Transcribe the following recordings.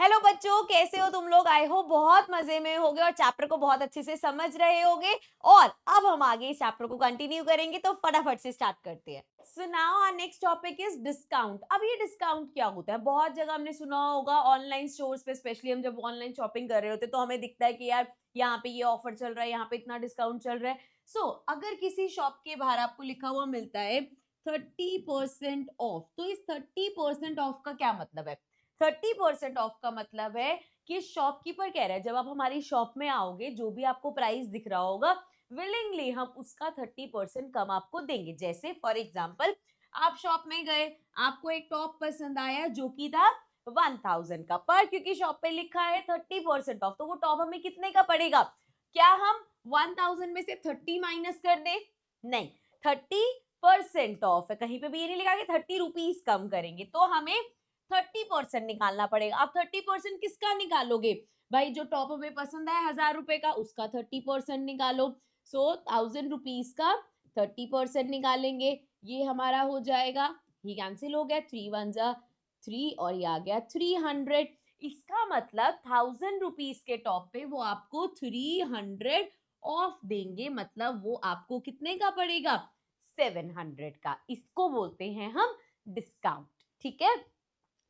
Hello बच्चों, कैसे हो तुम लोग? आई होप बहुत मजे में होगे और चैप्टर को बहुत अच्छे से समझ रहे होगे। और अब हम आगे इस चैप्टर को कंटिन्यू करेंगे, तो फटाफट से स्टार्ट करते हैं। So now our next topic is discount. अब ये डिस्काउंट क्या होता है? बहुत जगह हमने सुना होगा, ऑनलाइन स्टोर्स पे स्पेशली हम जब ऑनलाइन शॉपिंग कर रहे होते हैं तो हमें दिखता है कि यार यहाँ पे ये ऑफर चल रहा है, यहाँ पे इतना डिस्काउंट चल रहा है। सो अगर किसी शॉप के बाहर आपको लिखा हुआ मिलता है 30% ऑफ, तो इस 30% ऑफ का क्या मतलब है? 30% ऑफ का मतलब है कि शॉपकीपर कह रहा है जब आप हमारी शॉप में आओगे, जो भी आपको प्राइस दिख रहा होगा, विलिंगली हम उसका 30% कम आपको देंगे। जैसे फॉर एग्जाम्पल, आप शॉप में गए, आपको एक टॉप पसंद आया जो कि था 1000 का, पर क्योंकि शॉप पे लिखा है 30% ऑफ, तो वो टॉप हमें कितने का पड़ेगा? क्या हम 1000 में से 30 माइनस कर दे? नहीं, 30% ऑफ है, कहीं पे भी ये नहीं लिखा कि 30 रुपीज कम करेंगे, तो हमें 30% निकालना पड़ेगा। आप 30% किसका निकालोगे? भाई जो टॉप हमें पसंद है 1000 रुपए का, उसका 30% निकालो। सो 1000 रुपीज का 30% निकालेंगे, ये हमारा हो जाएगा, ये कैंसिल हो गया, 3 1 जा 3 और ये आ गया 300। इसका मतलब 1000 रुपीज के टॉप पे वो आपको 300 ऑफ देंगे, मतलब वो आपको कितने का पड़ेगा? 700 का। इसको बोलते हैं हम डिस्काउंट। ठीक है,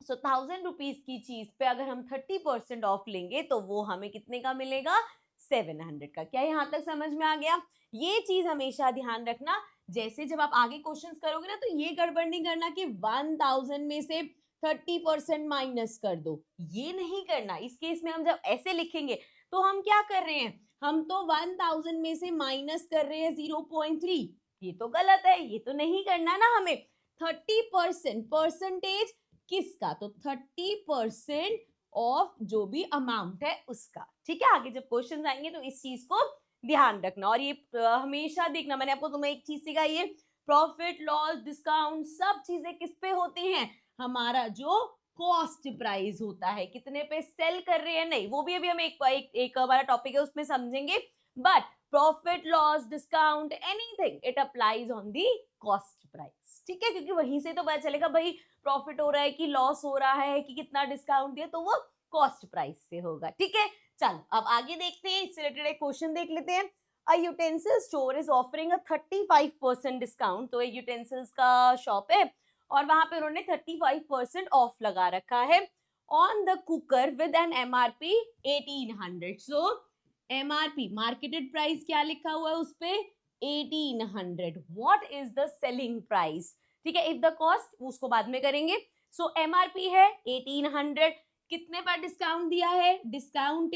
सो 1000 रुपीज की चीज पे अगर हम 30% ऑफ लेंगे तो वो हमें कितने का मिलेगा? 700 का। क्या यहाँ तक समझ में आ गया? ये चीज हमेशा ध्यान रखना, जैसे जब आप आगे क्वेश्चंस करोगे ना, तो ये गड़बड़ नहीं करना कि 1000 में से 30% माइनस कर दो, ये नहीं करना। इस केस में हम जब ऐसे लिखेंगे तो हम क्या कर रहे हैं? हम तो 1000 में से माइनस कर रहे हैं 0.3, ये तो गलत है, ये तो नहीं करना ना हमें। 30% परसेंटेज किसका? तो 30% ऑफ जो भी अमाउंट है उसका। ठीक है, आगे जब क्वेश्चन आएंगे तो इस चीज को ध्यान रखना, और ये हमेशा देखना। मैंने आपको तुम्हें एक चीज सिखाई है, प्रॉफिट लॉस डिस्काउंट सब चीजें किस पे होती हैं? हमारा जो कॉस्ट प्राइस होता है, कितने पे सेल कर रहे हैं, नहीं वो भी अभी हम एक हमारा टॉपिक है उसमें समझेंगे। But profit loss discount anything it applies on the cost price. ठीक है, क्योंकि वहीं से तो पता चलेगा भाई प्रॉफिट हो रहा है कि लॉस हो रहा है, कि कितना डिस्काउंट दिया, तो वो कॉस्ट प्राइस से होगा। ठीक है, चलो अब आगे देखते हैं, इससे रिलेटेड एक क्वेश्चन देख लेते हैं। A utensil store is offering a 35% discount. तो एक यूटेंसिल्स का शॉप है और वहां पे उन्होंने 35% ऑफ लगा रखा है on the cooker with an MRP 1800। So MRP marketed price क्या लिखा हुआ है उस पे? 1800। What is the selling price? ठीक है, इफ द कॉस्ट उसको बाद में करेंगे। सो एमआरपी है 1800, कितने पर डिस्काउंट दिया है? डिस्काउंट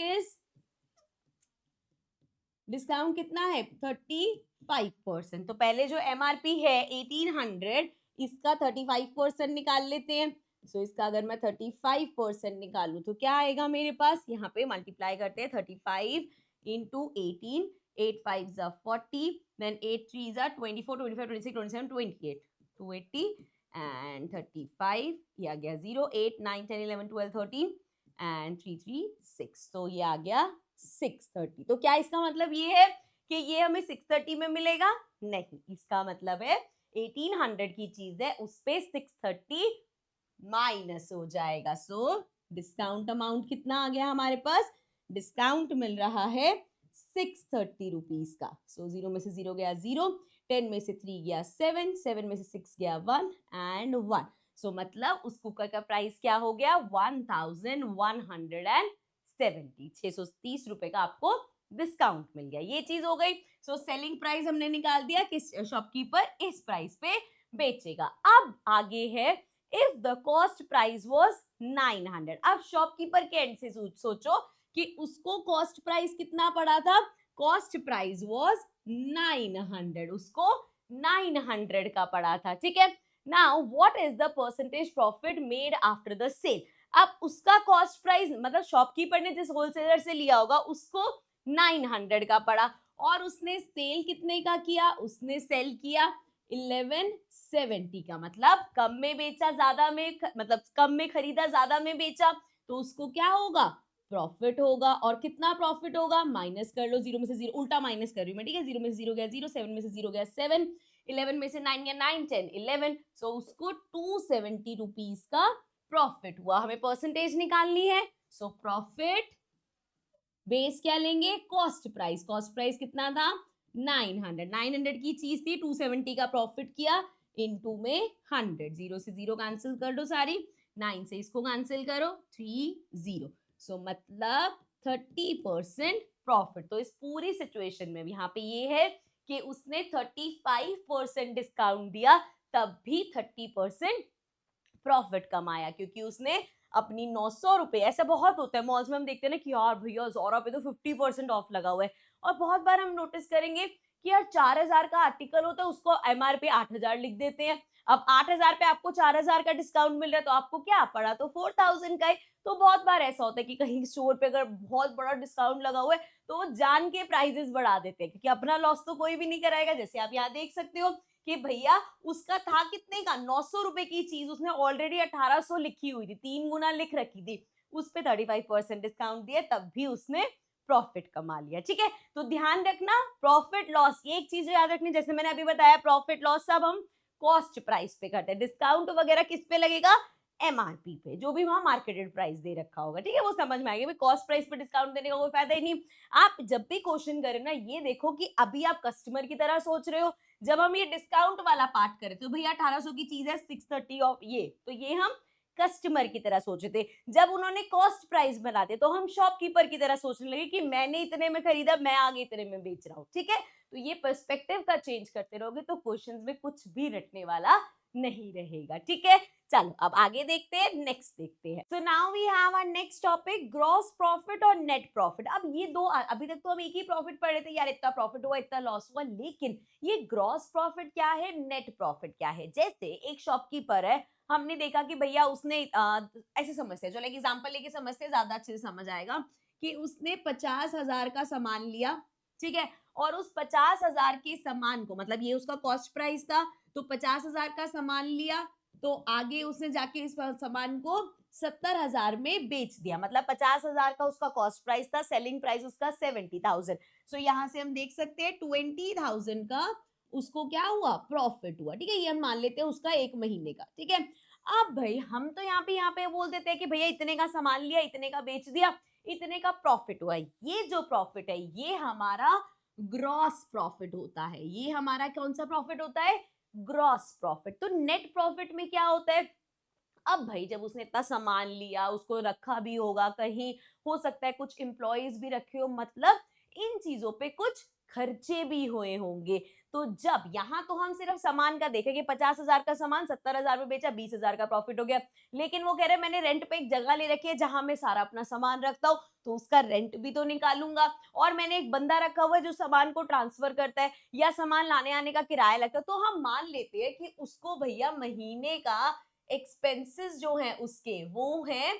कितना है? 35%। तो पहले जो एमआरपी है 1800, इसका 35% निकाल लेते हैं। सो इसका अगर मैं 35% निकालू तो क्या आएगा मेरे पास? यहाँ पे मल्टीप्लाई करते हैं, 35 इंटू 18, 8 5 जा 40, देन 8 3 जा 24, 25 26 27 28, 280 एंड 35, ये आ गया 0, 8 9 10 11 12 13 एंड 3 3 6, तो ये आ गया 630। तो क्या इसका मतलब ये है कि ये हमें 630 में मिलेगा? नहीं, इसका मतलब है 1800 की चीज है, उस पे 630 माइनस हो जाएगा। सो डिस्काउंट अमाउंट कितना आ गया हमारे पास? डिस्काउंट मिल रहा है 630 रुपीज का। सो 0 में से 0 गया 0, 10 में से 3 गया 7, 7 में से 6 गया 1 एंड 1। सो मतलब उस कुकर का प्राइस क्या हो गया? 1170, 630 रुपए का आपको डिस्काउंट मिल गया। ये चीज हो गई। सो सेलिंग प्राइस हमने निकाल दिया कि शॉपकीपर इस प्राइस पे बेचेगा। अब आगे है, if the cost price was 900। अब शॉपकीपर के एंड से सोचो कि उसको कॉस्ट प्राइस कितना पड़ा था? कॉस्ट प्राइस वाज 900, उसको 900 का पड़ा था। ठीक है, now what is the percentage profit made after the sale? अब उसका कॉस्ट प्राइस मतलब शॉपकीपर ने जिस होलसेलर से लिया होगा उसको 900 का पड़ा, और उसने सेल कितने का किया? उसने सेल किया 1170 का, मतलब कम में बेचा ज्यादा में, मतलब कम में खरीदा ज्यादा में बेचा, तो उसको क्या होगा? प्रॉफिट होगा। और कितना प्रॉफिट होगा? माइनस कर लो, 0 में से 0, उल्टा माइनस कर रही हूँ मैं। ठीक है, 0 में से 0 गया 0, 7 में से 0 गया 7, 11 में से 9 गया 9 10 11, सो उसको 270 रुपीज का प्रॉफिट हुआ। हमें परसेंटेज निकालनी है, सो प्रॉफिट बेस क्या लेंगे, कॉस्ट प्राइस। कॉस्ट प्राइस कितना था, 900 की चीज थी, 270 का प्रॉफिट किया, इनटू में 100, जीरो से जीरो कैंसिल कर दो सारी, 9 से इसको कैंसिल करो, 30। सो मतलब 30% प्रॉफिट। तो इस पूरी सिचुएशन में यहाँ पे ये है कि उसने 35% डिस्काउंट दिया, तब भी 30% प्रॉफिट कमाया, क्योंकि उसने अपनी 900 रुपए, ऐसा बहुत होता है मॉल्स में, हम देखते हैं ना कि यार भैया ज़ारा पे तो 50% ऑफ लगा हुआ है, और बहुत बार हम नोटिस करेंगे कि यार 4000 का आर्टिकल होता है, उसको एमआरपी 8000 लिख देते हैं। अब 8000 पे आपको 4000 का डिस्काउंट मिल रहा है, तो आपको क्या पड़ा, तो 4000 का है। तो बहुत बार ऐसा होता है कि कहीं स्टोर पे अगर बहुत बड़ा डिस्काउंट लगा हुआ है, तो वो जान के प्राइजेस बढ़ा देते हैं, क्योंकि अपना लॉस तो कोई भी नहीं कराएगा। जैसे आप यहाँ देख सकते हो कि भैया उसका था कितने का, 900 रुपए की चीज उसने ऑलरेडी 1800 लिखी हुई थी, 3 गुना लिख रखी थी, उस पे 35% डिस्काउंट दिया, तब भी उसने प्रॉफिट कमा लिया। ठीक है, तो ध्यान रखना प्रॉफिट लॉस, ये एक चीज याद रखनी, जैसे मैंने अभी बताया प्रॉफिट लॉस सब हम कॉस्ट प्राइस पे करते हैं, डिस्काउंट वगैरह किस पे लगेगा, एमआरपी पे, जो भी वहां मार्केटेड प्राइस दे रखा होगा। ठीक है, वो समझ में आएगा, कॉस्ट प्राइस पे डिस्काउंट देने का कोई फायदा ही नहीं। आप जब भी क्वेश्चन करें ना, ये देखो कि अभी आप कस्टमर की तरह सोच रहे हो। जब हम ये डिस्काउंट वाला पार्ट करें तो भैया 1800 की चीज है, 630 ऑफ, ये तो ये हम कस्टमर की तरह सोचे थे। जब उन्होंने कॉस्ट प्राइस बना दिया तो हम शॉपकीपर की तरह सोचने लगे कि मैंने इतने में खरीदा, मैं आगे इतने में बेच रहा हूँ। ठीक है, तो ये पर्सपेक्टिव का चेंज करते रहोगे तो क्वेश्चंस में कुछ भी रटने वाला नहीं रहेगा। ठीक है, चलो अब आगे देखते हैं, नेक्स्ट देखते हैं। So now we have our next topic, gross profit और नेट प्रॉफिट। अब ये दो, अभी तक तो हम एक ही प्रॉफिट पढ़ रहे थे, यार इतना प्रॉफिट हुआ इतना लॉस हुआ, लेकिन ये ग्रॉस प्रॉफिट क्या है, नेट प्रॉफिट क्या है। जैसे एक शॉपकीपर है, हमने देखा कि भैया उसने ऐसे समझते हैं, जो लाइक एग्जांपल लेके समझते हैं, ज्यादा अच्छे से समझ आएगा, कि उसने 50,000 का सामान लिया, ठीक है, और उस 50,000 के सामान को, मतलब ये उसका कॉस्ट प्राइस था, तो 50,000 का सामान लिया, तो आगे उसने जाके इस सामान को 70,000 में बेच दिया, मतलब 50,000 का उसका कॉस्ट प्राइस था, सेलिंग प्राइस उसका 70,000। सो यहाँ से हम देख सकते हैं 20,000 का उसको क्या हुआ, प्रॉफिट हुआ। ठीक है, ये हम मान लेते हैं उसका एक महीने का। ठीक है, अब भाई हम तो यहाँ पे बोल देते हैं कि भैया इतने का सामान लिया, इतने का बेच दिया, इतने का प्रॉफिट हुआ। ये जो प्रॉफिट है ये हमारा ग्रॉस प्रॉफिट होता है। ये हमारा कौन सा प्रॉफिट होता है, ग्रॉस प्रॉफिट। तो नेट प्रॉफिट में क्या होता है, अब भाई जब उसने इतना सामान लिया, उसको रखा भी होगा कहीं, हो सकता है कुछ एम्प्लॉयज भी रखे हो, मतलब इन चीजों पे कुछ खर्चे भी हुए होंगे। तो जब यहाँ तो हम सिर्फ सामान का देखें कि 50,000 का सामान 70,000 में बेचा, 20,000 का प्रॉफिट हो गया, लेकिन वो कह रहे मैंने रेंट पे एक जगह ले रखी है जहां मैं सारा अपना सामान रखता हूँ, तो उसका रेंट भी तो निकालूंगा, और मैंने एक बंदा रखा हुआ है जो सामान को ट्रांसफर करता है, या सामान लाने आने का किराया लगता है, तो हम मान लेते हैं कि उसको भैया महीने का एक्सपेंसेस जो है उसके वो है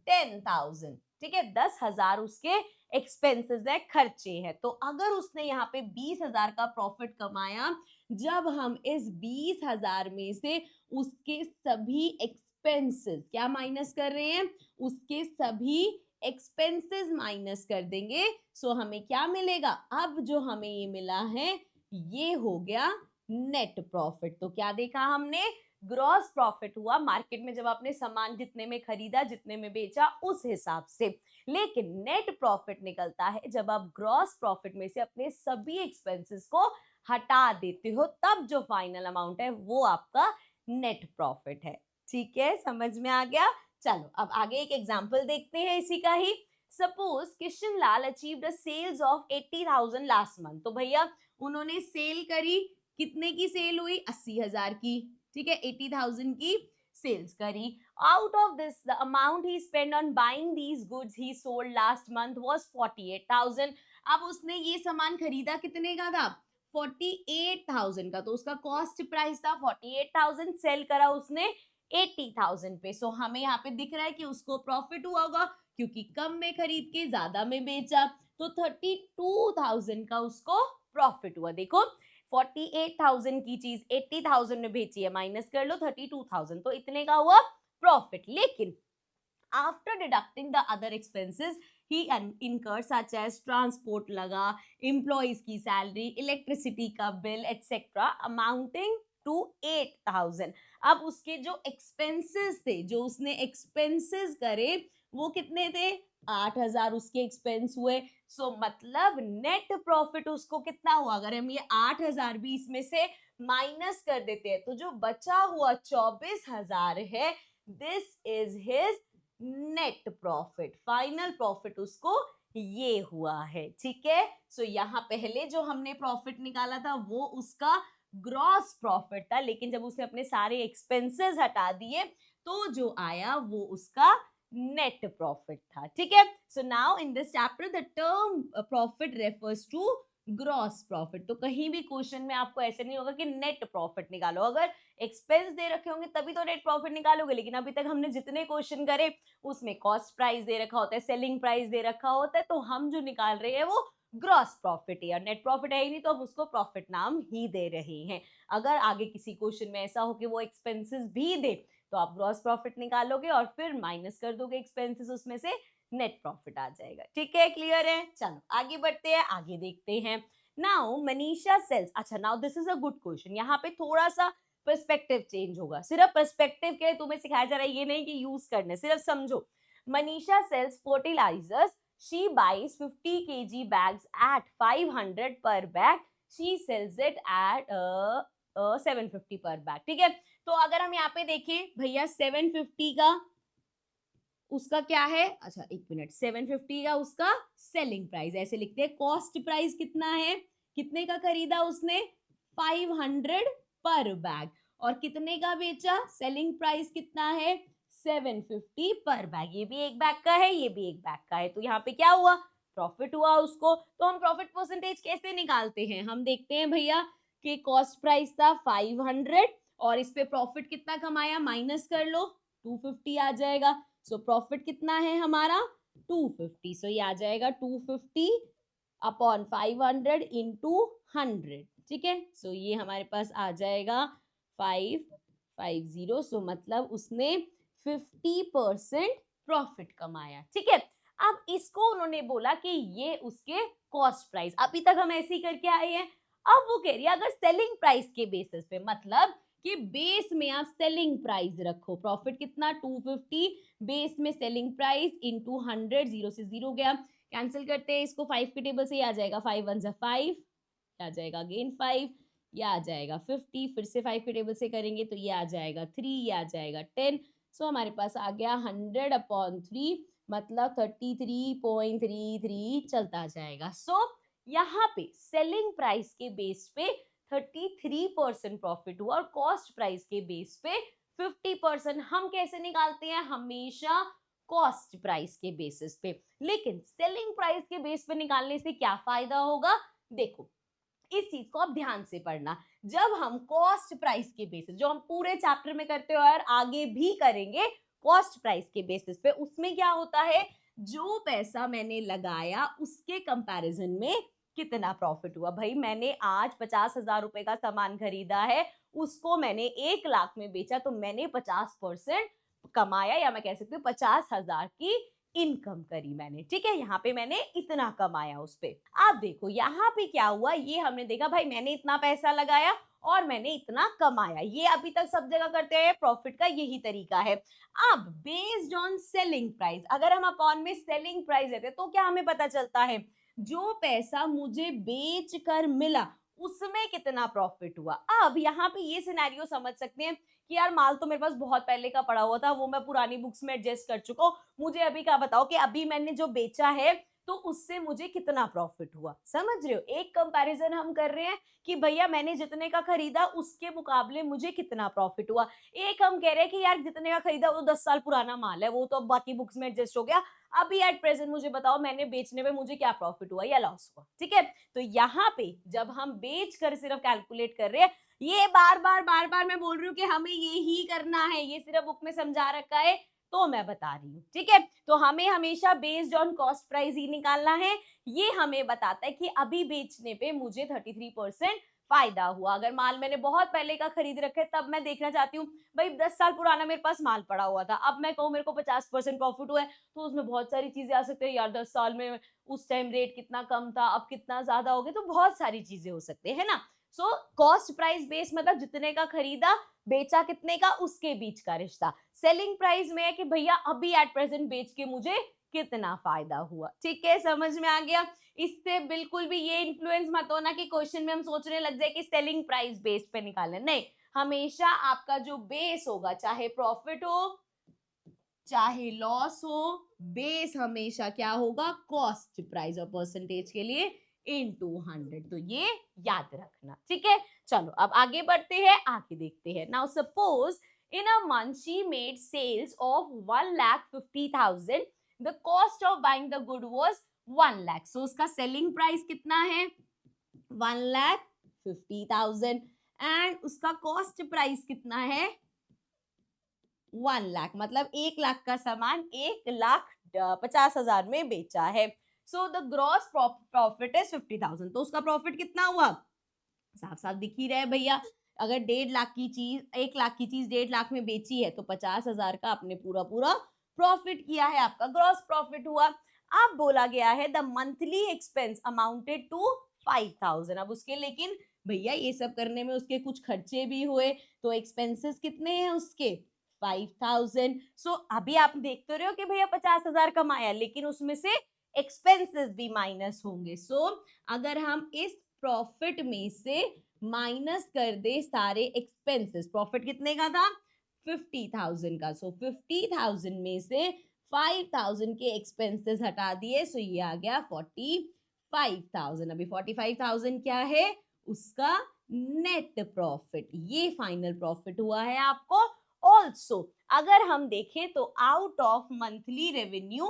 10,000। ठीक है, 10,000 उसके एक्सपेंसेस है, खर्चे हैं। तो अगर उसने यहाँ पे 20,000 का प्रॉफिट कमाया, जब हम इस 20,000 में से उसके सभी एक्सपेंसेस क्या माइनस कर रहे हैं, उसके सभी एक्सपेंसेस माइनस कर देंगे, सो हमें क्या मिलेगा, अब जो हमें ये मिला है ये हो गया नेट प्रॉफिट। तो क्या देखा हमने, ग्रॉस प्रॉफिट हुआ मार्केट में जब आपने सामान जितने में खरीदा, जितने में बेचा, उस हिसाब से। लेकिन नेट प्रॉफिट निकलता है जब आप ग्रॉस प्रॉफिट में से अपने सभी एक्सपेंसेस को हटा देते हो, तब जो फाइनल अमाउंट है वो आपका नेट प्रॉफिट है। ठीक है, समझ में आ गया। चलो अब आगे एक एग्जांपल देखते हैं इसी का ही। Suppose Kishan Lal achieved a sales of 80,000 last month. तो भैया उन्होंने सेल करी, कितने की सेल हुई, 80,000 की। ठीक है, 80,000 की सेल्स करी। Out of this the amount he spend on buying these goods he sold last month was 48,000। अब उसने ये सामान खरीदा कितने का था, 48,000 का, तो उसका कॉस्ट प्राइस था 48,000, सेल करा उसने 80,000 पे। सो हमें यहाँ पे दिख रहा है कि उसको प्रॉफिट हुआ होगा, क्योंकि कम में खरीद के ज्यादा में बेचा, तो 32,000 का उसको प्रॉफिट हुआ। देखो 48,000 की चीज 80,000 में बेची है, माइनस कर लो 32,000, तो इतने का हुआ प्रॉफिट। लेकिन after deducting the other expenses he incurred such as transport लगा, एम्प्लॉइज की सैलरी, इलेक्ट्रिसिटी का बिल एटसेट्रा अमाउंटिंग टू 8,000। अब उसके जो एक्सपेंसेस थे, जो उसने एक्सपेंसेस करे वो कितने थे, 8,000 उसके एक्सपेंस हुए। सो मतलब नेट प्रॉफिट उसको कितना हुआ, अगर हम ये 8,000 भी इसमें से माइनस कर देते हैं तो जो बचा हुआ 24,000 है, this is his net profit, final profit उसको ये हुआ है। ठीक है, सो यहाँ पहले जो हमने प्रॉफिट निकाला था वो उसका ग्रॉस प्रॉफिट था, लेकिन जब उसने अपने सारे एक्सपेंसेस हटा दिए तो जो आया वो उसका नेट प्रॉफिट था। ठीक है, so now in this chapter the term profit refers to gross profit. तो कहीं भी क्वेश्चन में आपको ऐसे नहीं होगा कि नेट प्रॉफिट निकालो, अगर एक्सपेंस दे रखे होंगे तभी तो नेट प्रॉफिट निकालोगे, लेकिन अभी तक हमने जितने क्वेश्चन करे उसमें कॉस्ट प्राइस दे रखा होता है, सेलिंग प्राइस दे रखा होता है, तो हम जो निकाल रहे हैं वो ग्रॉस प्रॉफिट है, नेट प्रॉफिट है ही नहीं तो हम उसको प्रॉफिट नाम ही दे रहे हैं। अगर आगे किसी क्वेश्चन में ऐसा हो कि वो एक्सपेंसेस भी दे तो आप ग्रॉस प्रॉफिट निकालोगे और फिर माइनस कर दोगे एक्सपेंसेस, उसमें से नेट प्रॉफिट आ जाएगा। ठीक है, क्लियर है? चलो आगे बढ़ते हैं, आगे देखते हैं। नाउ मनीषा सेल्स, अच्छा now this is a good question, यहाँ पे थोड़ा सा पर्सपेक्टिव चेंज होगा, सिर्फ पर्सपेक्टिव के लिए तुम्हें सिखाया जा रहा है, ये नहीं कि यूज करने, सिर्फ समझो। Manisha sells fertilisers, she buys 50 kg bags at 500 per bag, she sells it at 750 per bag। ठीक है, तो अगर हम यहाँ पे देखें भैया 750 का उसका क्या है, अच्छा एक मिनट, 750 का उसका सेलिंग प्राइस, ऐसे लिखते हैं। कॉस्ट प्राइस कितना है, कितने का खरीदा उसने, 500 पर बैग, और कितने का बेचा, सेलिंग प्राइस कितना है, 750 पर बैग। ये भी एक बैग का है, ये भी एक बैग का है, तो यहाँ पे क्या हुआ, प्रॉफिट हुआ उसको। तो हम प्रॉफिट परसेंटेज कैसे निकालते हैं, हम देखते हैं भैया कि कॉस्ट प्राइस था 500 और इस पे प्रॉफिट कितना कमाया, माइनस कर लो, 250 आ जाएगा। सो प्रॉफिट कितना है हमारा, 250। सो ये आ जाएगा 250 अपॉन 500 इंटू 100। ठीक है, सो ये हमारे पास आ जाएगा 550। सो मतलब उसने 50% प्रॉफिट कमाया। ठीक है, अब इसको उन्होंने बोला कि ये उसके कॉस्ट प्राइस, अभी तक हम ऐसे ही करके आए हैं। अब वो कह रही है अगर सेलिंग प्राइस के बेसिस पे, मतलब कि बेस में आप सेलिंग प्राइस रखो, प्रॉफिट कितना 250, बेस में सेलिंग प्राइस इंटू 100, जीरो से जीरो गया, कैंसिल करते हैं इसको, 5 के टेबल से आ जाएगा 5 वन जा 5, आ जाएगा अगेन 5, ये आ जाएगा 50, फिर से 5 के टेबल से करेंगे तो ये आ जाएगा 3, ये आ जाएगा 10। सो हमारे पास आ गया 100 अपॉन 3, मतलब 33.33 चलता जाएगा। सो यहाँ पे सेलिंग प्राइस के बेस पे 33% प्रॉफिट हुआ और कॉस्ट प्राइस के बेस पे 50%। हम कैसे निकालते हैं, हमेशा कॉस्ट प्राइस के बेसिस पे, लेकिन सेलिंग प्राइस के बेस पे निकालने से क्या फायदा होगा, देखो इस चीज को आप ध्यान से पढ़ना। जब हम कॉस्ट प्राइस के बेसिस, जो हम पूरे चैप्टर में करते हो और आगे भी करेंगे कॉस्ट प्राइस के बेसिस पे, उसमें क्या होता है, जो पैसा मैंने लगाया उसके कंपैरिजन में कितना प्रॉफिट हुआ। भाई मैंने आज 50,000 रुपए का सामान खरीदा है, उसको मैंने 1 लाख में बेचा, तो मैंने 50% कमाया, या मैं कह सकती हूँ 50,000 की इनकम करी मैंने। ठीक है, यहाँ पे मैंने इतना कमाया उस पे। अब देखो यहाँ पे क्या हुआ, ये हमने देखा भाई मैंने इतना पैसा लगाया और मैंने इतना कमाया, ये अभी तक सब जगह करते हैं, प्रॉफिट का यही तरीका है। अब बेस्ड ऑन सेलिंग प्राइस, अगर हम अपॉन में सेलिंग प्राइस देते तो क्या हमें पता चलता है, जो पैसा मुझे बेच कर मिला उसमें कितना प्रॉफिट हुआ। अब यहाँ पे ये सिनेरियो समझ सकते हैं कि यार माल तो मेरे पास बहुत पहले का पड़ा हुआ था, वो मैं पुरानी बुक्स में एडजस्ट कर चुका हूँ, मुझे अभी क्या बताओ कि अभी मैंने जो बेचा है तो उससे मुझे कितना प्रॉफिट हुआ। समझ रहे हो, एक कंपैरिजन हम कर रहे हैं कि भैया मैंने जितने का खरीदा उसके मुकाबले मुझे कितना प्रॉफिट हुआ। एक हम कह रहे हैं कि यार जितने का खरीदा वो 10 साल पुराना माल है, वो तो अब बाकी बुक्स में एडजस्ट हो गया, अभी एट प्रेजेंट मुझे बताओ मैंने बेचने में मुझे क्या प्रॉफिट हुआ या लॉस हुआ। ठीक है, तो यहाँ पे जब हम बेच कर सिर्फ कैलकुलेट कर रहे हैं, ये बार बार मैं बोल रही हूँ कि हमें ये ही करना है, ये सिर्फ बुक में समझा रखा है तो मैं बता रही हूँ। ठीक है, तो हमें हमेशा बेस्ड ऑन कॉस्ट प्राइस ही निकालना है। ये हमें बताता है कि अभी बेचने पे मुझे 33% फायदा हुआ। अगर माल मैंने बहुत पहले का खरीद रखे तब मैं देखना चाहती हूँ भाई 10 साल पुराना मेरे पास माल पड़ा हुआ था, अब मैं कहूँ मेरे को 50% प्रॉफिट हुआ है, तो उसमें बहुत सारी चीजें आ सकती है, यार 10 साल में उस टाइम रेट कितना कम था अब कितना ज्यादा हो गया, तो बहुत सारी चीजें हो सकती है ना। सो कॉस्ट प्राइस बेस मतलब जितने का खरीदा बेचा कितने का उसके बीच का रिश्ता। सेलिंग प्राइस में है कि भैया अभी एट प्रेजेंट बेच के मुझे कितना फायदा हुआ। ठीक है, समझ में आ गया। इससे बिल्कुल भी ये इन्फ्लुएंस मत होना कि क्वेश्चन में हम सोचने लग जाए कि सेलिंग प्राइस बेस पे निकालें, नहीं, हमेशा आपका जो बेस होगा, चाहे प्रॉफिट हो चाहे लॉस हो, बेस हमेशा क्या होगा, कॉस्ट प्राइस और परसेंटेज के लिए इनटू 100। तो ये याद रखना, ठीक है। चलो अब आगे बढ़ते हैं, आगे देखते हैं। Now suppose in a month she made sales of 1,50,000, the cost of buying the good was 1 lakh. So उसका सेलिंग प्राइस कितना है, 1,50,000 एंड उसका कॉस्ट प्राइस कितना है, 1 लाख, मतलब 1 लाख का सामान 1,50,000 में बेचा है। So the gross profit is 50,000। तो उसका प्रॉफिट कितना हुआ, साफ साफ दिख ही रहा है भैया। अगर 1.5 लाख की चीज, 1 लाख की चीज 1.5 लाख में बेची है तो 50,000 का आपने पूरा पूरा प्रॉफिट किया है, आपका ग्रॉस प्रॉफिट हुआ। अब बोला गया है the monthly expense amounted to 5,000। अब उसके, लेकिन भैया ये सब करने में उसके कुछ खर्चे भी हुए, तो एक्सपेंसेस कितने हैं उसके, 5,000। सो अभी आप देख तो रहे हो कि भैया 50,000 कमाया, लेकिन उसमें से एक्सपेंसेस भी माइनस होंगे। सो अगर हम इस प्रॉफिट में से माइनस कर दे सारे एक्सपेंसेस, प्रॉफिट कितने का था, 50,000 का, सो 50,000 में से 5,000 के एक्सपेंसेस हटा दिए, सो ये आ गया 45,000। अभी 45,000 क्या है, उसका नेट प्रॉफिट, ये फाइनल प्रॉफिट हुआ है आपको। ऑल्सो अगर हम देखें तो out of monthly revenue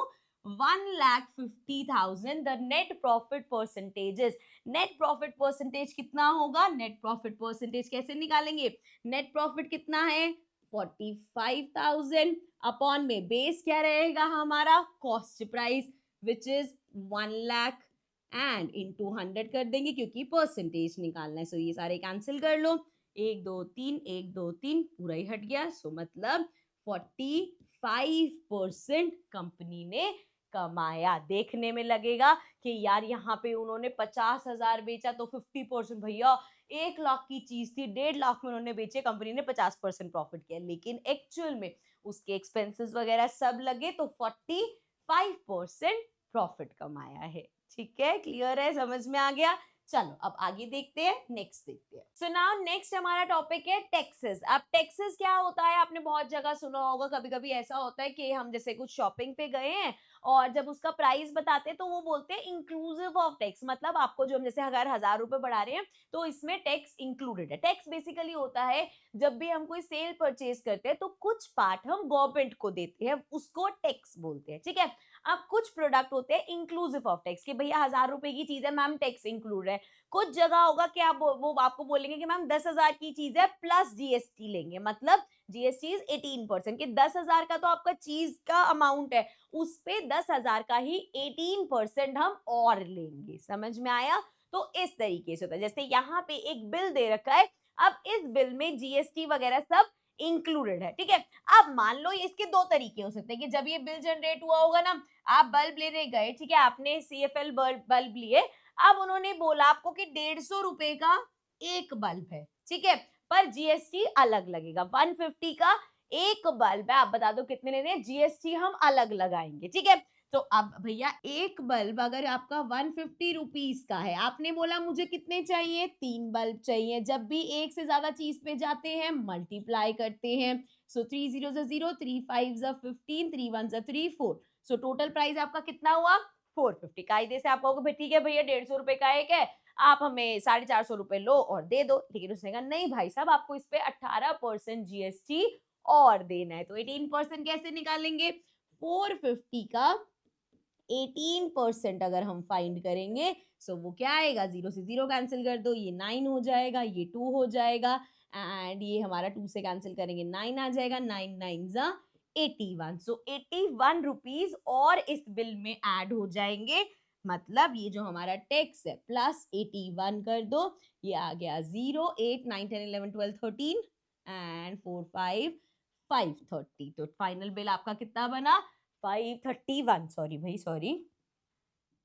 1,50,000 the net profit percentages, net profit percentage कितना होगा, नेट प्रॉफिट परसेंटेज कैसे निकालेंगे, नेट प्रॉफिट कितना है 45,000 अपॉन में बेस क्या रहेगा हमारा, cost price which is 1 lakh and into 100 कर देंगे क्योंकि परसेंटेज निकालना है। सो ये सारे कैंसिल कर लो, 1 2 3 1 2 3 पूरा ही हट गया। सो मतलब 45% कंपनी ने कमाया। देखने में लगेगा कि यार यहाँ पे उन्होंने 50,000 बेचा तो 50%, भैया 1 लाख की चीज थी 1.5 लाख में उन्होंने बेचे, कंपनी ने 50% प्रॉफिट किया, लेकिन एक्चुअल में उसके एक्सपेंसेस वगैरह सब लगे तो 45% प्रॉफिट कमाया है। ठीक है, क्लियर है, समझ में आ गया। चलो अब आगे देखते हैं, नेक्स्ट देखते हैं। सो नाउ नेक्स्ट हमारा टॉपिक है टैक्सेस। अब टैक्सेस क्या होता है, आपने बहुत जगह सुना होगा, कभी कभी ऐसा होता है कि हम जैसे कुछ शॉपिंग पे गए हैं और जब उसका प्राइस बताते हैं तो वो बोलते हैं इंक्लूसिव ऑफ टैक्स, मतलब आपको जो हम जैसे अगर 1,000 रुपए बढ़ा रहे हैं तो इसमें टैक्स इंक्लूडेड है। टैक्स बेसिकली होता है जब भी हम कोई सेल परचेज करते हैं तो कुछ पार्ट हम गवर्नमेंट को देते हैं, उसको टैक्स बोलते हैं। ठीक है, अब कुछ प्रोडक्ट होते हैं इंक्लूसिव ऑफ टैक्स कि भैया 1,000 रुपए की चीज है मैम टैक्स इंक्लूड है। कुछ जगह होगा कि आप वो आपको बोलेंगे कि मैम 10,000 की चीज है प्लस जीएसटी लेंगे, मतलब जीएसटी इज 18%, कि 10,000 का तो आपका चीज का अमाउंट है, उस पे 10,000 का ही 18% हम और लेंगे। समझ में आया। तो इस तरीके से होता है, जैसे यहाँ पे एक बिल दे रखा है, अब इस बिल में जीएसटी वगैरह सब इंक्लूडेड है। ठीक है, अब मान लो इसके दो तरीके हो सकते हैं कि जब ये बिल जनरेट हुआ होगा ना, आप बल्ब लेने गए, ठीक है, आपने सीएफएल बल्ब लिए, अब उन्होंने बोला आपको कि 150 रुपए का एक बल्ब है, ठीक है, पर जीएसटी अलग लगेगा। 150 का एक बल्ब है, आप बता दो कितने लेने हैं, जीएसटी हम अलग लगाएंगे। ठीक है, तो अब भैया एक बल्ब अगर आपका 150 रुपीज का है, आपने बोला मुझे कितने चाहिए, 3 बल्ब चाहिए। जब भी एक से ज्यादा चीज पे जाते हैं मल्टीप्लाई करते हैं, सो 3 0 0, 3 5 15, 3 1 3 4, सो टोटल प्राइस आपका कितना हुआ 450। कायदे से आप कहोगे ठीक है भैया 150 रुपए का एक है, आप हमें 450 रुपए लो और दे दो, लेकिन उसने कहा नहीं भाई साहब आपको इस पे 18% जीएसटी और देना है। तो 18% कैसे निकालेंगे, 450 का 18% अगर हम फाइंड करेंगे, सो वो क्या आएगा, 0 से 0 कैंसिल कर दो, ये 9 हो जाएगा, ये 2 हो जाएगा एंड ये हमारा 2 से कैंसिल करेंगे 9 आ जाएगा, 9 9 जा 81। सो 81 रुपीज और इस बिल में ऐड हो जाएंगे, मतलब ये जो हमारा टैक्स है प्लस 81 कर दो, ये आ गया 0 8 9 10 11 12 13 एंड 4 5 530। तो फाइनल बिल आपका कितना बना 531, सॉरी भाई सॉरी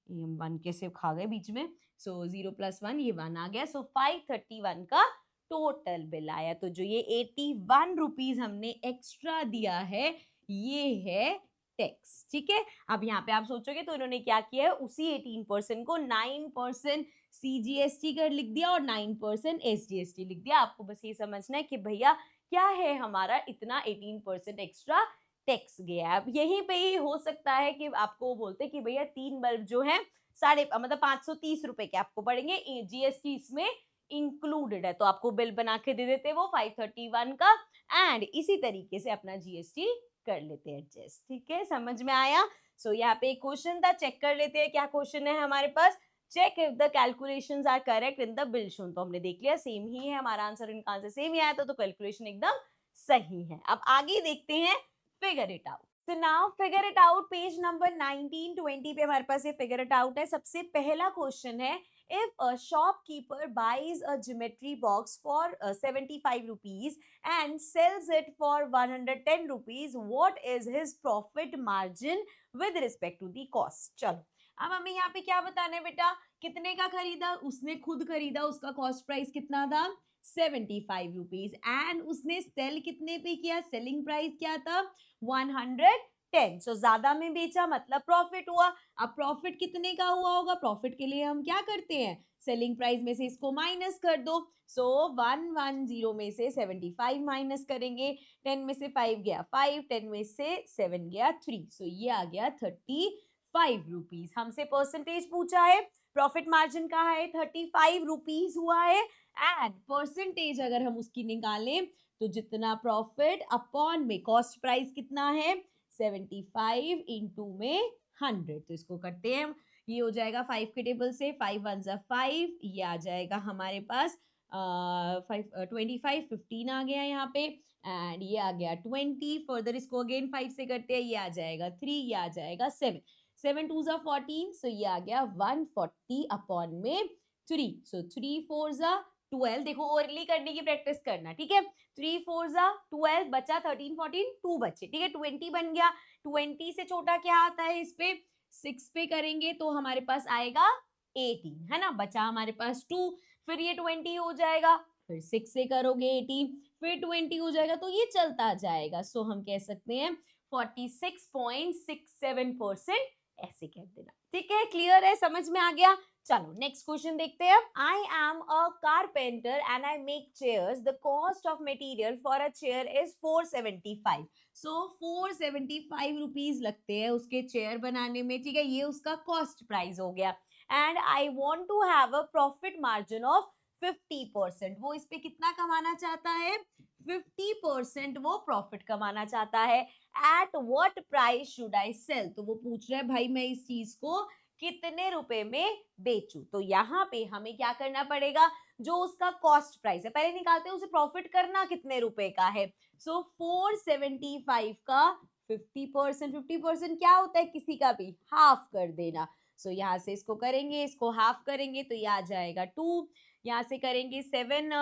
ये हम 1 के सिर्फ खा गए बीच में, सो 0 प्लस 1 ये 1 आ गया, सो 531 का टोटल बिल आया। तो जो ये 81 रुपीज हमने एक्स्ट्रा दिया है ये है टैक्स, ठीक है। अब यहाँ पे आप सोचोगे तो इन्होंने क्या किया है, उसी 18% को 9% CGST कर लिख दिया और 9% SGST लिख दिया। आपको बस ये समझना है कि भैया क्या है हमारा इतना 18% एक्स्ट्रा टैक्स गया है। अब यहीं पे ही हो सकता है कि आपको वो बोलते कि भैया 3 बल्ब जो है साढ़े मतलब 530 रुपए के आपको पड़ेंगे, GST इसमें इंक्लूडेड है, तो आपको बिल बना के दे देते वो 531 का, एंड इसी तरीके से अपना GST कर लेते हैं एडजस्ट, ठीक है, समझ में आया। सो यहाँ पे एक क्वेश्चन था, चेक कर लेते हैं क्या क्वेश्चन है हमारे पास। Check if the calculations are correct in the bill shown, तो हमने देख लिया सेम ही है हमारा आंसर, इनका आंसर सेम ही आया था, तो कैलकुलेशन एकदम सही है। अब आगे देखते हैं फिगर इट आउट। तो now figure it out, page number 19 20 पे हमारे पास ये फिगर इट आउट है। सबसे पहला क्वेश्चन है, if a shopkeeper buys a geometry box for 75 rupees and sells it for 110 rupees, what is his profit margin with respect to the cost? चलो अब हमें यहाँ पे क्या बताना है बेटा, कितने का खरीदा, उसने खुद खरीदा, उसका कॉस्ट प्राइस कितना था 75 रुपीज, एंड उसने सेल कितने पे किया, सेलिंग प्राइस क्या था 110, सो ज्यादा में बेचा मतलब प्रॉफिट हुआ। अब प्रॉफिट कितने का हुआ होगा, प्रॉफिट के लिए हम क्या करते हैं, सेलिंग प्राइस में से इसको माइनस कर दो, सो 110 में से 75 माइनस करेंगे, 10 में से 5 गया 5, 10 में से 7 गया 3, सो ये आ गया 35 रुपीज। हमसे परसेंटेज पूछा है, प्रॉफिट मार्जिन का है 35 रुपीज हुआ है, एंड परसेंटेज अगर हम उसकी निकालें तो जितना प्रॉफिट अपॉन में कॉस्ट प्राइस कितना है 75 इंटू में 100, तो इसको करते हैं, ये हो जाएगा 5 के टेबल से, 5 1 जा 5, ये आ जाएगा हमारे पास 25 15 आ गया यहाँ पे, एंड ये आ गया 20, फर्दर इसको अगेन 5 से करते हैं, ये आ जाएगा 3, ये आ जाएगा 7, 7 2 जा 14, सो ये आ गया 140 अपॉन में 3, सो 3 4 जा 12, देखो ओरली करने की प्रैक्टिस करना, ठीक है, 3 4 जा 12, बचा 13 14 2 बचे, ठीक है, 20 बन गया। 20 से छोटा क्या आता है इस पे, 6 पे करेंगे तो हमारे पास आएगा 18, है ना, बचा हमारे पास 2, फिर ये 20 हो जाएगा, फिर 6 से करोगे 18, फिर 20 हो जाएगा, तो ये चलता जाएगा, सो हम कह सकते हैं 46.67% ऐसे कह देना, ठीक है, क्लियर है, समझ में आ गया। चलो नेक्स्ट क्वेश्चन देखते हैं। I am a carpenter and I make chairs, the cost of material for a chair is 475, so 475 rupees लगते हैं उसके चेयर बनाने में, ठीक है, ये उसका कॉस्ट प्राइस हो गया, and I want to have a profit margin of 50%, वो इस पे कितना कमाना चाहता है 50% वो प्रॉफिट कमाना चाहता है, at what price should I sell, तो वो पूछ रहा है भाई मैं इस चीज को कितने रुपए में बेचूं, तो यहाँ पे हमें क्या करना पड़ेगा, जो उसका कॉस्ट प्राइस है पहले निकालते हैं, उसे प्रॉफिट करना कितने रुपए का है, सो 475 का 50%, 50% क्या होता है किसी का भी हाफ कर देना, सो यहाँ से इसको करेंगे, इसको हाफ करेंगे तो ये आ जाएगा 2, यहाँ से करेंगे 7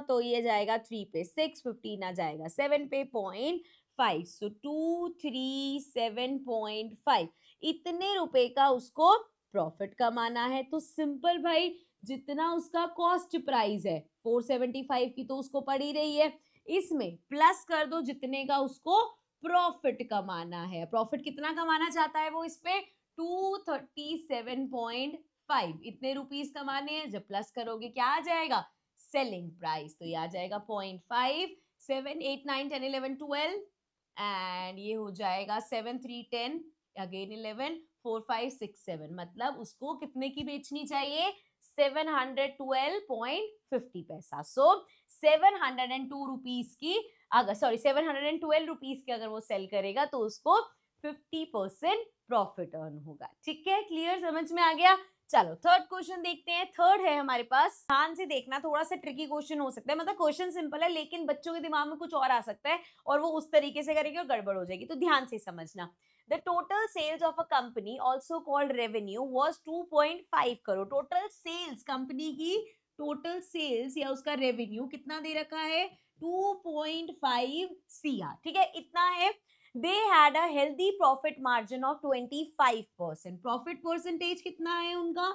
तो ये जाएगा 3 पे 6, 15 आ जाएगा 7 पे 0.5, सो 237.5, इतने रुपए का उसको प्रॉफिट कमाना है, तो सिंपल भाई जितना उसका कॉस्ट प्राइस है 475 की तो उसको पड़ ही रही है, इसमें प्लस कर दो जितने का उसको प्रॉफिट कमाना है, प्रॉफिट कितना कमाना चाहता है वो इस पे 237.5, इतने रुपीस कमाने हैं, जब प्लस करोगे क्या आ जाएगा सेलिंग प्राइस, तो ये आ जाएगा 0.5, 7 8 9 10 11 12, एंड ये हो जाएगा 7 3 10 अगेन 11 4 5 6 7, मतलब उसको कितने की बेचनी चाहिए 712.50 पैसा, सो 702 रुपीस की अगर 712 रुपीस की अगर वो सेल करेगा तो उसको 50% प्रॉफिट अर्न होगा, ठीक है, क्लियर, समझ में आ गया। चलो थर्ड क्वेश्चन देखते हैं, थर्ड है हमारे पास, ध्यान से देखना, थोड़ा सा ट्रिकी क्वेश्चन हो सकता है, मतलब क्वेश्चन सिंपल है लेकिन बच्चों के दिमाग में कुछ और आ सकता है और वो उस तरीके से करेंगे और गड़बड़ हो जाएगी, तो ध्यान से समझना। The total sales of a company, also called revenue, was 2.5 crore. Total sales company की टोटल सेल्स या उसका रेवेन्यू कितना दे रखा है 2.5 CR, ठीक है, इतना है, they had a healthy profit margin of 25%। Profit percentage कितना है उनका?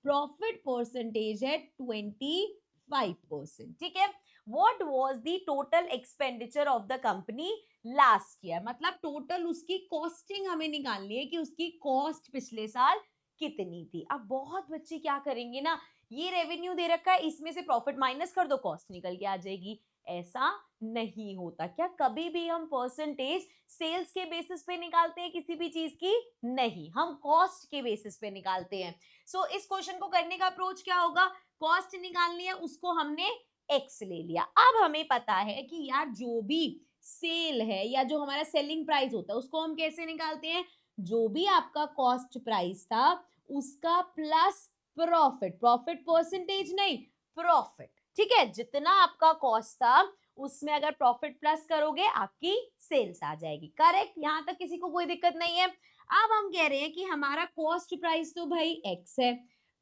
प्रॉफिट परसेंटेज है 25%। ठीक है। What was the total expenditure of the company last year? मतलब टोटल उसकी कॉस्टिंग हमें निकालनी है कि उसकी कॉस्ट पिछले साल कितनी थी। अब बहुत बच्चे क्या करेंगे ना, ये रेवेन्यू दे रखा है, इसमें से प्रॉफिट माइनस कर दो, कॉस्ट निकल के आ जाएगी। ऐसा नहीं होता। क्या कभी भी हम परसेंटेज सेल्स के बेसिस पे निकालते हैं किसी भी चीज की? नहीं, हम कॉस्ट के बेसिस पे निकालते हैं। सो इस क्वेश्चन को करने का अप्रोच क्या होगा? कॉस्ट निकालनी है, उसको हमने एक्स ले लिया। अब हमें पता है कि यार जो भी सेल है या जो हमारा सेलिंग प्राइस होता है उसको हम कैसे निकालते हैं? जो भी आपका कॉस्ट प्राइस था उसका प्लस प्रॉफिट। प्रॉफिट परसेंटेज नहीं, प्रॉफिट। ठीक है, जितना आपका कॉस्ट था उसमें अगर प्रॉफिट प्लस करोगे आपकी सेल्स आ जाएगी। करेक्ट? यहां तक किसी को कोई दिक्कत नहीं है। अब हम कह रहे हैं कि हमारा कॉस्ट प्राइस तो भाई एक्स है,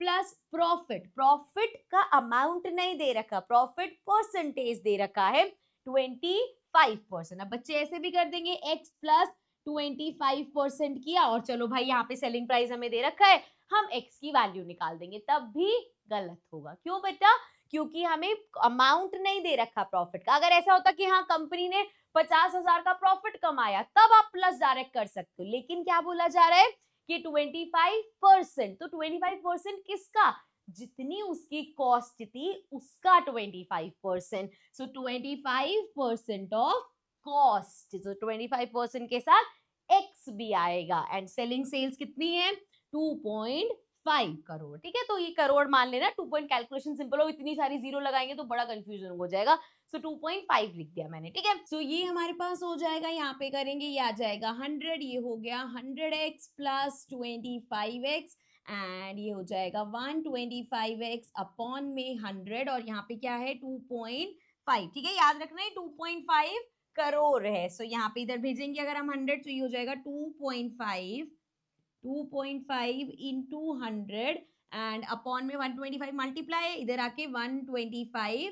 प्लस प्रॉफिट। प्रॉफिट का अमाउंट नहीं दे रखा, प्रॉफिट परसेंटेज दे रखा है 25%। अब बच्चे ऐसे भी कर देंगे, एक्स प्लस 25% किया और चलो भाई यहाँ पे सेलिंग प्राइस हमें दे रखा है, हम एक्स की वैल्यू निकाल देंगे, तब भी गलत होगा। क्यों बेटा? क्योंकि हमें अमाउंट नहीं दे रखा प्रॉफिट का। अगर ऐसा होता कि हाँ कंपनी ने 50,000 का प्रॉफिट कमाया तब आप प्लस डायरेक्ट कर सकते हो, लेकिन क्या बोला जा रहा है कि 25%। तो 25% किसका? जितनी उसकी कॉस्ट थी उसका 25%। सो 25% ऑफ कॉस्ट। सो 25% के साथ एक्स भी आएगा एंड सेलिंग सेल्स कितनी है? 2.5 करोड़। ठीक है, तो ये करोड़ मान लेना। 2 पॉइंट कैलकुलेशन सिंपल हो, इतनी सारी जीरो लगाएंगे तो बड़ा कंफ्यूजन हो जाएगा। सो 2.5 लिख दिया मैंने। ठीक है, सो ये हमारे पास हो जाएगा, यहाँ पे करेंगे, ये आ जाएगा 100, ये हो गया 100x प्लस 25x एंड ये हो जाएगा 125x अपॉन में 100 और यहाँ पे क्या है 2.5। ठीक है, याद रखना है 2.5 करोड़ है। सो यहाँ पे इधर भेजेंगे अगर हम 100 तो ये हो जाएगा 2.5 इंटू 100 एंड अपॉन में 125 मल्टीप्लाई, इधर आके 125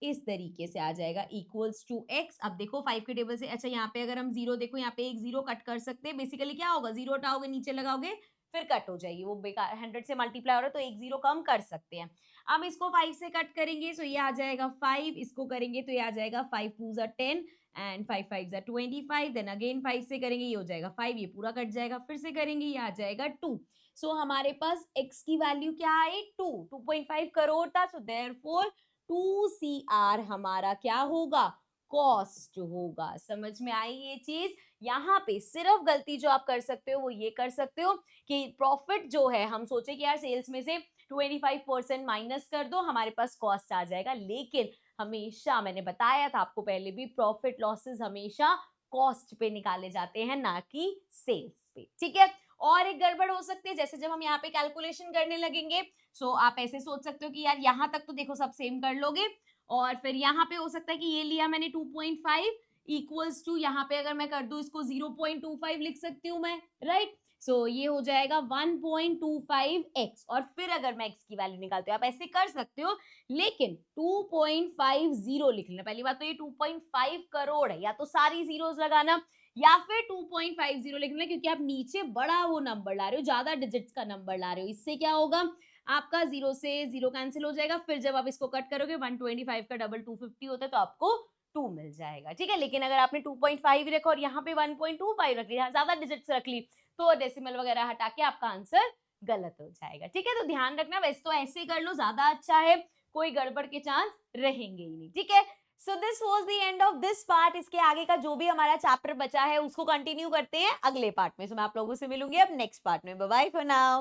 इस तरीके से आ जाएगा इक्वल्स टू एक्स। अब देखो 5 के टेबल से, अच्छा यहाँ पे अगर हम जीरो देखो, यहाँ पे एक जीरो कट कर सकते हैं। बेसिकली क्या होगा, जीरो हटाओगे नीचे लगाओगे फिर कट हो जाएगी, वो बेकार। 100 से मल्टीप्लाई हो रहा है तो एक जीरो कम कर सकते हैं। हम इसको 5 से कट करेंगे तो ये आ जाएगा 5, इसको करेंगे तो ये आ जाएगा 5 2 ज़ा 10 एंड 5 5 ज़ा 25, देन अगेन 5 से करेंगे ये हो जाएगा 5, ये पूरा कट जाएगा, फिर से करेंगे ये आ जाएगा 2। सो हमारे पास x की वैल्यू क्या आई? 2.5 करोड़ था। सो देयरफॉर 2CR हमारा क्या होगा? कॉस्ट होगा। समझ में आई ये चीज? यहाँ पे सिर्फ गलती जो आप कर सकते हो वो ये कर सकते हो कि प्रॉफिट जो है, हम सोचे कि यार सेल्स में से 25% माइनस कर दो, हमारे पास कॉस्ट आ जाएगा। लेकिन हमेशा, मैंने बताया था आपको पहले भी, प्रॉफिट लॉसेस हमेशा कॉस्ट पे निकाले जाते हैं, ना कि सेल्स पे। ठीक है, और एक गड़बड़ हो सकती है, जैसे जब हम यहाँ पे कैलकुलेशन करने लगेंगे, सो आप ऐसे सोच सकते हो कि यार यहाँ तक तो देखो सब सेम कर लोगे, और फिर यहाँ पे हो सकता है कि ये लिया मैंने 2.5 इक्वल्स टू, यहाँ पे अगर मैं कर दूं इसको 0.25 लिख सकती हूँ मैं, राइट? सो ये हो जाएगा 1.25x, और फिर अगर मैं x की वैल्यू निकालती हूँ, आप ऐसे कर सकते हो, लेकिन 2.50 लिख लेना। पहली बात तो ये 2.5 करोड़ है, या तो सारी जीरोस लगाना या फिर 2.50 लिख लेना, क्योंकि आप नीचे बड़ा वो नंबर ला रहे हो, ज्यादा डिजिट्स का नंबर ला रहे हो। इससे क्या होगा, आपका जीरो से जीरो कैंसिल हो जाएगा, फिर जब आप इसको कट करोगे 125 का डबल 250 होता है, तो आपको 2 मिल जाएगा। ठीक है, लेकिन अगर आपने 2.5 रखा और यहाँ पे 1.25 रख लिया, ज्यादा डिजिट्स रख ली, तो डेसिमल वगैरह हटा के आपका आंसर गलत हो जाएगा। ठीक है, तो ध्यान रखना, वैसे तो ऐसे कर लो ज्यादा अच्छा है, कोई गड़बड़ के चांस रहेंगे ही नहीं। ठीक है, so this was the end of this part. इसके आगे का जो भी हमारा चैप्टर बचा है उसको कंटिन्यू करते हैं अगले पार्ट में। सो मैं आप लोगों से मिलूंगी अब नेक्स्ट पार्ट में। Bye bye for now.